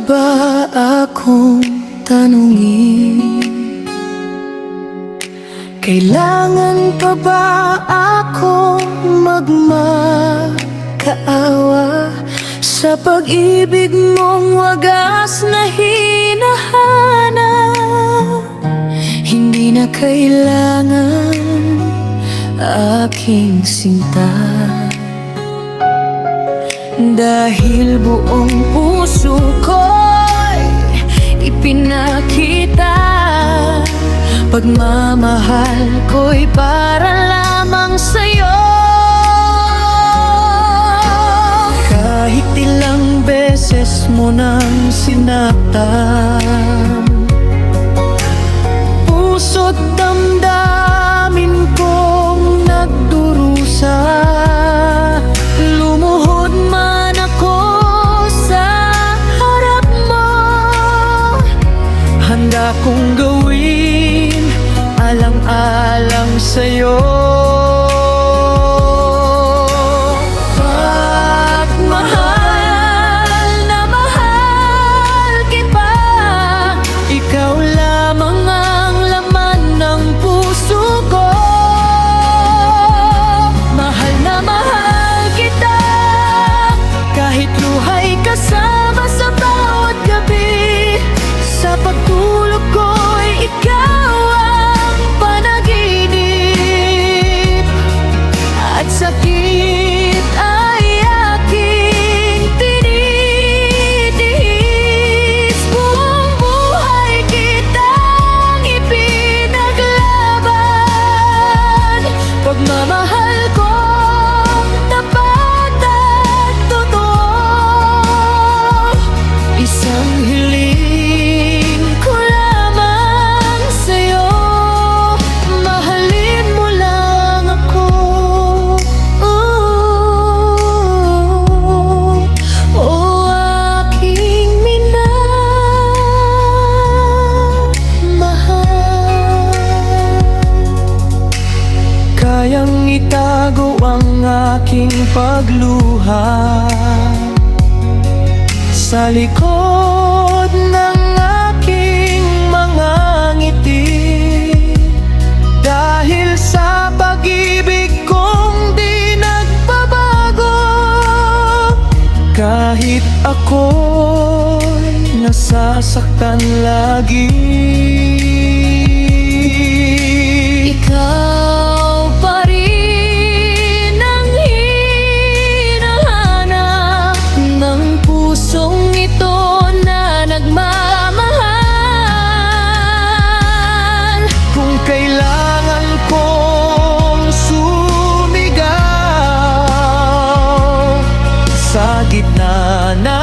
ba akong tanungin? Kailangan pa ba akong magmakaawa sa pag-ibig mong wagas na hinahanap? Hindi na kailangan aking sinta, dahil buong puso ko'y ipinakita. Pagmamahal ko'y para lamang sa'yo. Kahit ilang beses mo nang sinaktan, puso't damdamin kong nagdurusa. Lumuhod man ako sa harap mo, handa kong gawin alang-alang sa'yo. Mahal na mahal kita, ikaw lamang ang laman ng puso ko. Mahal na mahal kita, kahit luha'y kasama sa bawat gabi. Sa pagtulog ko'y ikaw ang panaginip, at sakit ay aking tinitiis. Buong buhay kitang ipinaglaban, pagmamahal kong tapat at totoo. Isang hiling ko lamang sa'yo, mahalin mo lang ako. Aking minamahal, kayang itago ang aking pagluha sa likod ng aking mga ngiti, dahil sa pag-ibig kong di nagbabago. Kahit ako'y nasasaktan lagi, ikaw pa rin ang hinahanap ng pusong ito na nagmamahal. Kung kailangan kong sumigaw sa gitna na